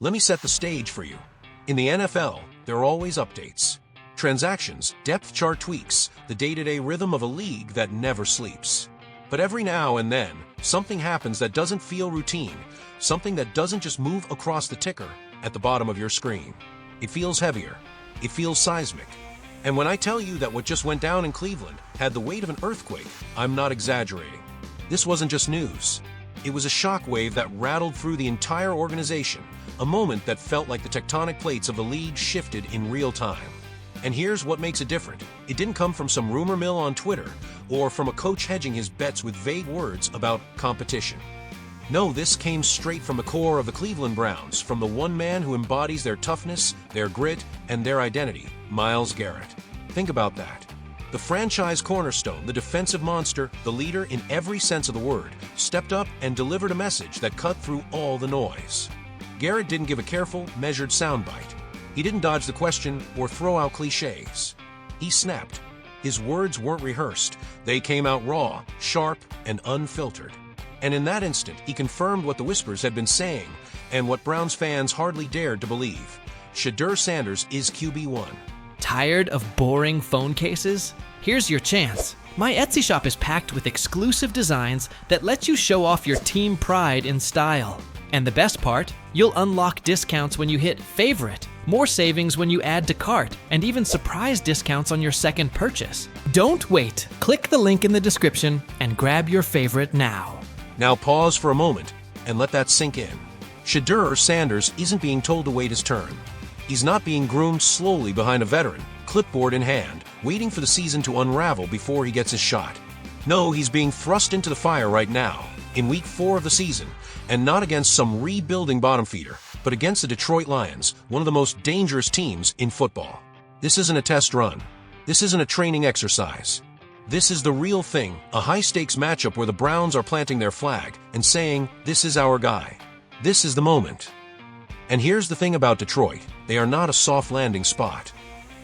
Let me set the stage for you. In the NFL, there are always updates. Transactions, depth chart tweaks, the day-to-day rhythm of a league that never sleeps. But every now and then, something happens that doesn't feel routine, something that doesn't just move across the ticker at the bottom of your screen. It feels heavier. It feels seismic. And when I tell you that what just went down in Cleveland had the weight of an earthquake, I'm not exaggerating. This wasn't just news. It was a shockwave that rattled through the entire organization, a moment that felt like the tectonic plates of the league shifted in real time. And here's what makes it different. It didn't come from some rumor mill on Twitter or from a coach hedging his bets with vague words about competition. No, this came straight from the core of the Cleveland Browns, from the one man who embodies their toughness, their grit, and their identity, Myles Garrett. Think about that. The franchise cornerstone, the defensive monster, the leader in every sense of the word, stepped up and delivered a message that cut through all the noise. Garrett didn't give a careful, measured soundbite. He didn't dodge the question or throw out cliches. He snapped. His words weren't rehearsed. They came out raw, sharp, and unfiltered. And in that instant, he confirmed what the whispers had been saying and what Browns fans hardly dared to believe. Shedeur Sanders is QB1. Tired of boring phone cases? Here's your chance. My Etsy shop is packed with exclusive designs that let you show off your team pride in style. And the best part, you'll unlock discounts when you hit favorite, more savings when you add to cart, and even surprise discounts on your second purchase. Don't wait. Click the link in the description and grab your favorite now. Now pause for a moment and let that sink in. Shedeur Sanders isn't being told to wait his turn. He's not being groomed slowly behind a veteran, clipboard in hand, waiting for the season to unravel before he gets his shot. No, he's being thrust into the fire right now, in week 4 of the season, and not against some rebuilding bottom feeder, but against the Detroit Lions, one of the most dangerous teams in football. This isn't a test run. This isn't a training exercise. This is the real thing, a high-stakes matchup where the Browns are planting their flag and saying, this is our guy. This is the moment. And here's the thing about Detroit. They are not a soft landing spot.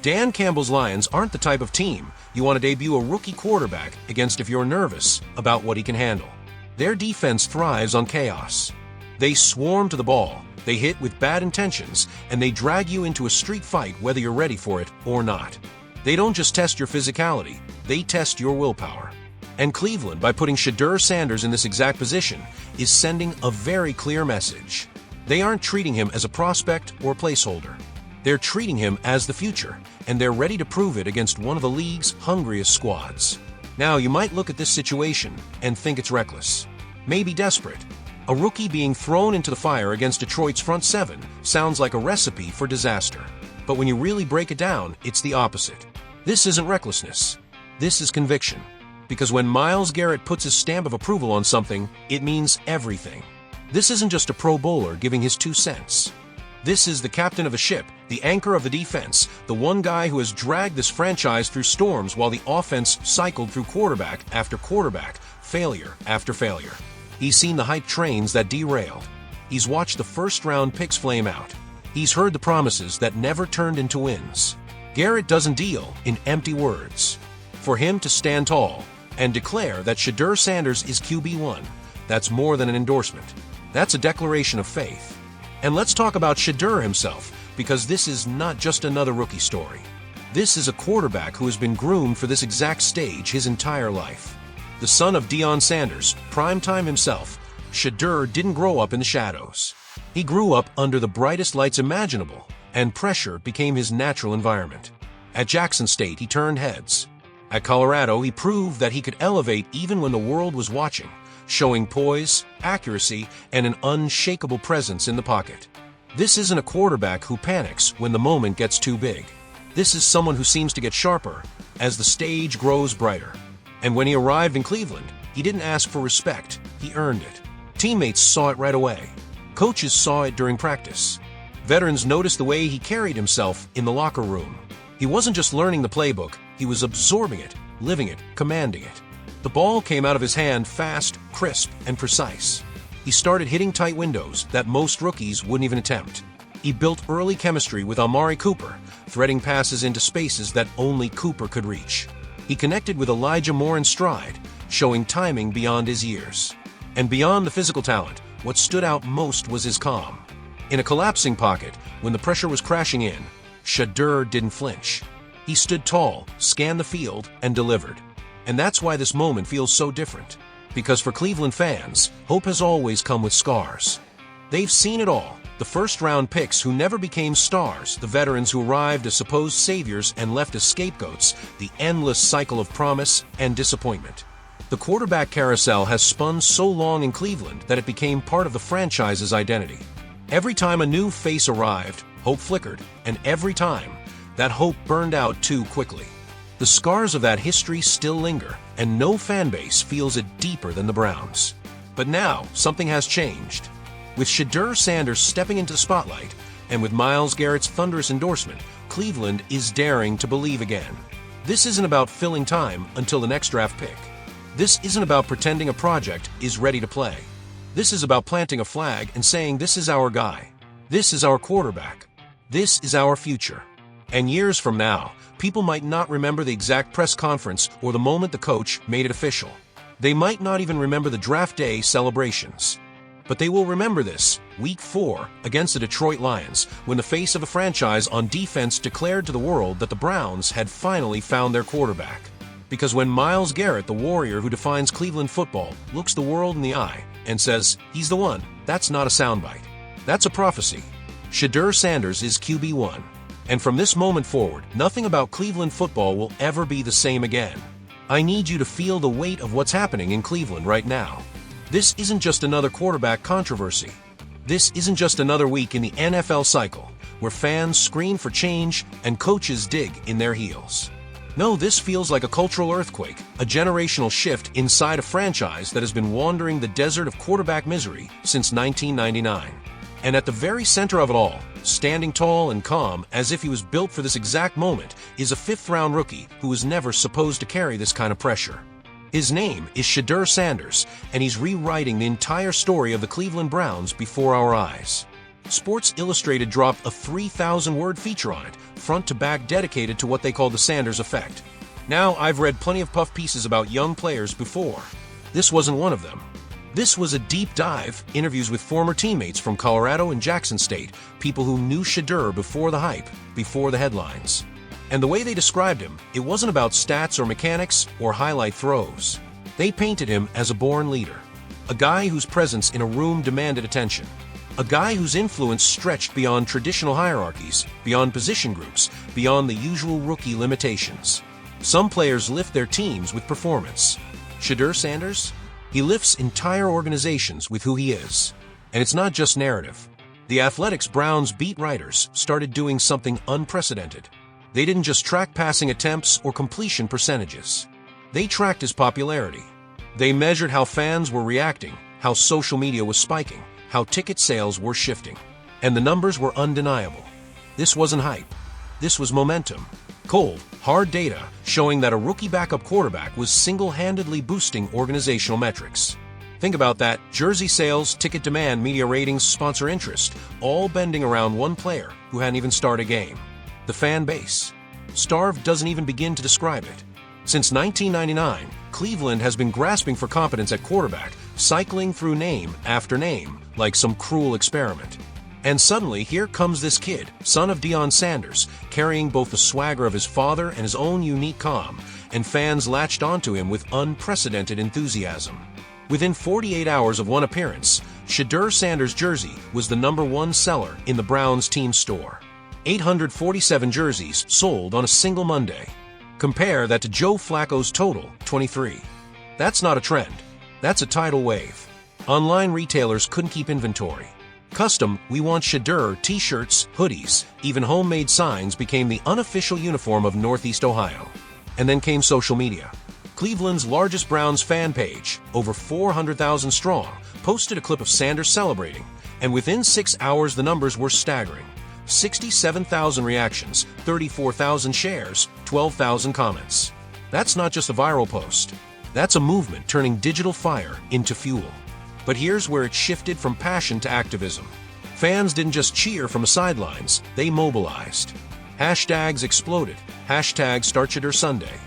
Dan Campbell's Lions aren't the type of team you want to debut a rookie quarterback against if you're nervous about what he can handle. Their defense thrives on chaos. They swarm to the ball, they hit with bad intentions, and they drag you into a street fight whether you're ready for it or not. They don't just test your physicality, they test your willpower. And Cleveland, by putting Shedeur Sanders in this exact position, is sending a very clear message. They aren't treating him as a prospect or placeholder. They're treating him as the future, and they're ready to prove it against one of the league's hungriest squads. Now, you might look at this situation and think it's reckless, maybe desperate. A rookie being thrown into the fire against Detroit's front seven sounds like a recipe for disaster. But when you really break it down, it's the opposite. This isn't recklessness. This is conviction. Because when Myles Garrett puts his stamp of approval on something, it means everything. This isn't just a pro bowler giving his 2 cents. This is the captain of a ship, the anchor of the defense, the one guy who has dragged this franchise through storms while the offense cycled through quarterback after quarterback, failure after failure. He's seen the hype trains that derailed. He's watched the first-round picks flame out. He's heard the promises that never turned into wins. Garrett doesn't deal in empty words. For him to stand tall and declare that Shedeur Sanders is QB1, that's more than an endorsement. That's a declaration of faith. And let's talk about Shedeur himself, because this is not just another rookie story. This is a quarterback who has been groomed for this exact stage his entire life. The son of Deion Sanders, primetime himself, Shedeur didn't grow up in the shadows. He grew up under the brightest lights imaginable, and pressure became his natural environment. At Jackson State, he turned heads. At Colorado, he proved that he could elevate even when the world was watching, showing poise, accuracy, and an unshakable presence in the pocket. This isn't a quarterback who panics when the moment gets too big. This is someone who seems to get sharper as the stage grows brighter. And when he arrived in Cleveland, he didn't ask for respect, he earned it. Teammates saw it right away. Coaches saw it during practice. Veterans noticed the way he carried himself in the locker room. He wasn't just learning the playbook, he was absorbing it, living it, commanding it. The ball came out of his hand fast, crisp, and precise. He started hitting tight windows that most rookies wouldn't even attempt. He built early chemistry with Amari Cooper, threading passes into spaces that only Cooper could reach. He connected with Elijah Moore in stride, showing timing beyond his years. And beyond the physical talent, what stood out most was his calm. In a collapsing pocket, when the pressure was crashing in, Shedeur didn't flinch. He stood tall, scanned the field, and delivered. And that's why this moment feels so different. Because for Cleveland fans, hope has always come with scars. They've seen it all. The first-round picks who never became stars, the veterans who arrived as supposed saviors and left as scapegoats, the endless cycle of promise and disappointment. The quarterback carousel has spun so long in Cleveland that it became part of the franchise's identity. Every time a new face arrived, hope flickered, and every time, that hope burned out too quickly. The scars of that history still linger, and no fanbase feels it deeper than the Browns. But now, something has changed. With Shedeur Sanders stepping into the spotlight, and with Myles Garrett's thunderous endorsement, Cleveland is daring to believe again. This isn't about filling time until the next draft pick. This isn't about pretending a project is ready to play. This is about planting a flag and saying this is our guy. This is our quarterback. This is our future. And years from now, people might not remember the exact press conference or the moment the coach made it official. They might not even remember the draft day celebrations. But they will remember this, Week 4 against the Detroit Lions, when the face of a franchise on defense declared to the world that the Browns had finally found their quarterback. Because when Myles Garrett, the warrior who defines Cleveland football, looks the world in the eye and says, "He's the one," that's not a soundbite. That's a prophecy. Shedeur Sanders is QB1. And from this moment forward, nothing about Cleveland football will ever be the same again. I need you to feel the weight of what's happening in Cleveland right now. This isn't just another quarterback controversy. This isn't just another week in the NFL cycle, where fans scream for change and coaches dig in their heels. No, this feels like a cultural earthquake, a generational shift inside a franchise that has been wandering the desert of quarterback misery since 1999. And at the very center of it all, standing tall and calm as if he was built for this exact moment, is a fifth-round rookie who was never supposed to carry this kind of pressure. His name is Shedeur Sanders, and he's rewriting the entire story of the Cleveland Browns before our eyes. Sports Illustrated dropped a 3,000-word feature on it, front to back, dedicated to what they call the Sanders effect. Now, I've read plenty of puff pieces about young players before. This wasn't one of them. This was a deep dive, interviews with former teammates from Colorado and Jackson State, people who knew Shedeur before the hype, before the headlines. And the way they described him, it wasn't about stats or mechanics or highlight throws. They painted him as a born leader, a guy whose presence in a room demanded attention, a guy whose influence stretched beyond traditional hierarchies, beyond position groups, beyond the usual rookie limitations. Some players lift their teams with performance. Shedeur Sanders? He lifts entire organizations with who he is. And it's not just narrative. The Athletics Browns beat writers started doing something unprecedented. They didn't just track passing attempts or completion percentages. They tracked his popularity. They measured how fans were reacting, how social media was spiking, how ticket sales were shifting. And the numbers were undeniable. This wasn't hype. This was momentum. Cold, hard data showing that a rookie backup quarterback was single-handedly boosting organizational metrics. Think about that. Jersey sales, ticket demand, media ratings, sponsor interest, all bending around one player who hadn't even started a game. The fan base. Starved doesn't even begin to describe it. Since 1999, Cleveland has been grasping for competence at quarterback, cycling through name after name like some cruel experiment. And suddenly, here comes this kid, son of Deion Sanders, carrying both the swagger of his father and his own unique calm, and fans latched onto him with unprecedented enthusiasm. Within 48 hours of one appearance, Shedeur Sanders' jersey was the #1 seller in the Browns team store. 847 jerseys sold on a single Monday. Compare that to Joe Flacco's total, 23. That's not a trend. That's a tidal wave. Online retailers couldn't keep inventory. Custom "We Want Shedeur" t-shirts, hoodies, even homemade signs became the unofficial uniform of Northeast Ohio. And then came social media. Cleveland's largest Browns fan page, over 400,000 strong, posted a clip of Sanders celebrating, and within 6 hours the numbers were staggering. 67,000 reactions, 34,000 shares, 12,000 comments. That's not just a viral post. That's a movement turning digital fire into fuel. But here's where it shifted from passion to activism. Fans didn't just cheer from the sidelines, they mobilized. Hashtags exploded. Hashtag #StartShedurSunday.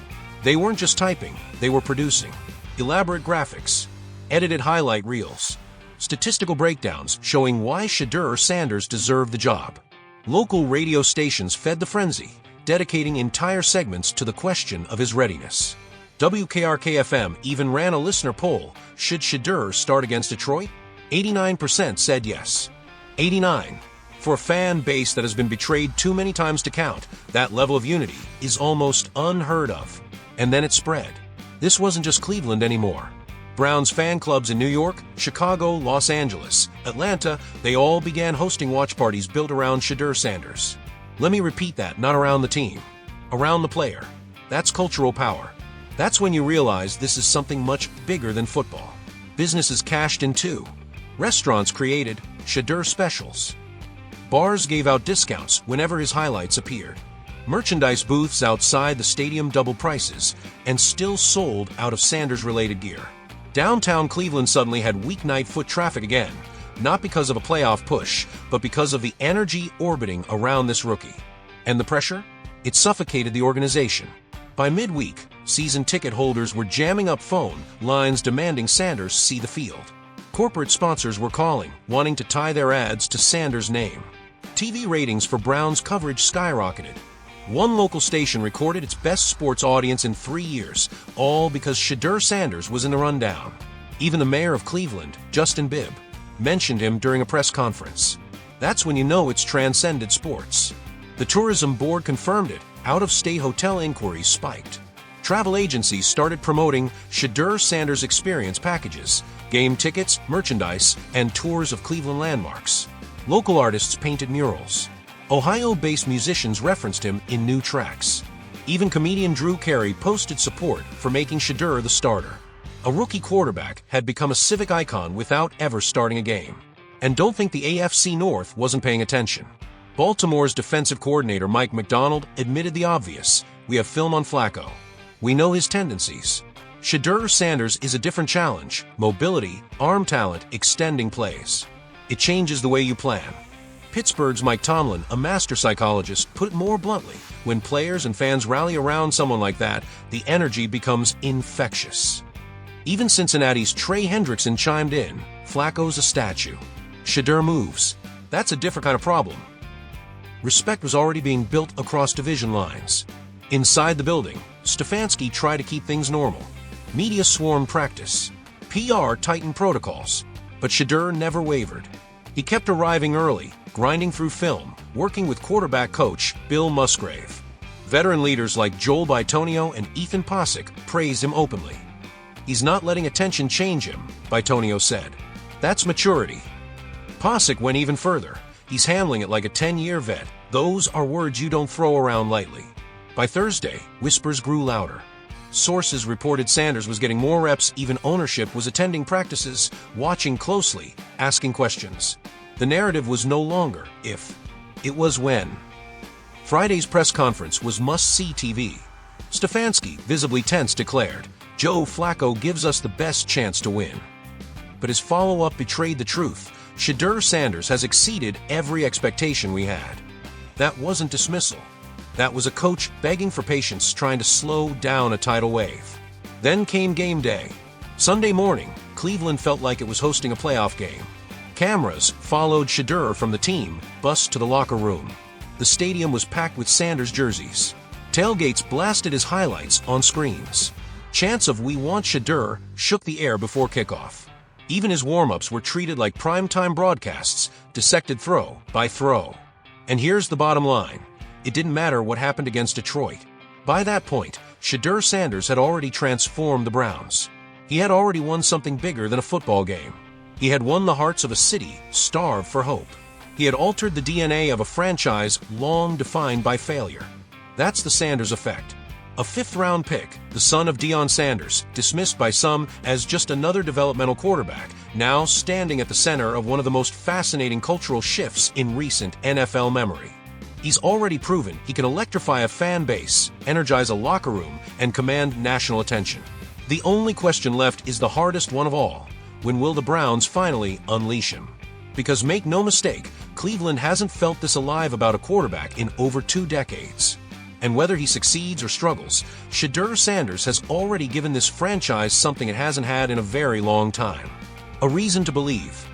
They weren't just typing, they were producing. Elaborate graphics, edited highlight reels, statistical breakdowns showing why Shedeur Sanders deserved the job. Local radio stations fed the frenzy, dedicating entire segments to the question of his readiness. WKRK-FM even ran a listener poll: should Shedeur start against Detroit? 89% said yes. 89. For a fan base that has been betrayed too many times to count, that level of unity is almost unheard of. And then it spread. This wasn't just Cleveland anymore. Browns fan clubs in New York, Chicago, Los Angeles, Atlanta, they all began hosting watch parties built around Shedeur Sanders. Let me repeat that, not around the team. Around the player. That's cultural power. That's when you realize this is something much bigger than football. Businesses cashed in too. Restaurants created Shedeur specials. Bars gave out discounts whenever his highlights appeared. Merchandise booths outside the stadium doubled prices and still sold out of Sanders-related gear. Downtown Cleveland suddenly had weeknight foot traffic again, not because of a playoff push, but because of the energy orbiting around this rookie. And the pressure? It suffocated the organization. By midweek, season ticket holders were jamming up phone lines demanding Sanders see the field. Corporate sponsors were calling, wanting to tie their ads to Sanders' name. TV ratings for Browns coverage skyrocketed. One local station recorded its best sports audience in 3 years, all because Shedeur Sanders was in the rundown. Even the mayor of Cleveland, Justin Bibb, mentioned him during a press conference. That's when you know it's transcended sports. The tourism board confirmed it. Out-of-state hotel inquiries spiked. Travel agencies started promoting Shedeur Sanders experience packages, game tickets, merchandise, and tours of Cleveland landmarks. Local artists painted murals. Ohio-based musicians referenced him in new tracks. Even comedian Drew Carey posted support for making Shedeur the starter. A rookie quarterback had become a civic icon without ever starting a game. And don't think the AFC North wasn't paying attention. Baltimore's defensive coordinator Mike McDonald admitted the obvious: we have film on Flacco. We know his tendencies. Shedeur Sanders is a different challenge: mobility, arm talent, extending plays. It changes the way you plan. Pittsburgh's Mike Tomlin, a master psychologist, put it more bluntly: when players and fans rally around someone like that, the energy becomes infectious. Even Cincinnati's Trey Hendrickson chimed in: Flacco's a statue. Shedeur moves. That's a different kind of problem. Respect was already being built across division lines. Inside the building, Stefanski tried to keep things normal. Media swarmed practice. PR tightened protocols. But Shedeur never wavered. He kept arriving early, grinding through film, working with quarterback coach Bill Musgrave. Veteran leaders like Joel Bitonio and Ethan Posick praised him openly. He's not letting attention change him, Bitonio said. That's maturity. Posick went even further. He's handling it like a 10-year vet. Those are words you don't throw around lightly. By Thursday, whispers grew louder. Sources reported Sanders was getting more reps, even ownership was attending practices, watching closely, asking questions. The narrative was no longer if, it was when. Friday's press conference was must-see TV. Stefanski, visibly tense, declared, Joe Flacco gives us the best chance to win. But his follow-up betrayed the truth. Shedeur Sanders has exceeded every expectation we had. That wasn't dismissal. That was a coach begging for patience, trying to slow down a tidal wave. Then came game day. Sunday morning, Cleveland felt like it was hosting a playoff game. Cameras followed Shedeur from the team bus to the locker room. The stadium was packed with Sanders jerseys. Tailgates blasted his highlights on screens. Chants of "We want Shedeur" shook the air before kickoff. Even his warm-ups were treated like primetime broadcasts, dissected throw by throw. And here's the bottom line. It didn't matter what happened against Detroit. By that point, Shedeur Sanders had already transformed the Browns. He had already won something bigger than a football game. He had won the hearts of a city starved for hope. He had altered the DNA of a franchise long defined by failure. That's the Sanders effect. A fifth-round pick, the son of Deion Sanders, dismissed by some as just another developmental quarterback, now standing at the center of one of the most fascinating cultural shifts in recent NFL memory. He's already proven he can electrify a fan base, energize a locker room, and command national attention. The only question left is the hardest one of all. When will the Browns finally unleash him? Because make no mistake, Cleveland hasn't felt this alive about a quarterback in over 2 decades. And whether he succeeds or struggles, Shedeur Sanders has already given this franchise something it hasn't had in a very long time. A reason to believe.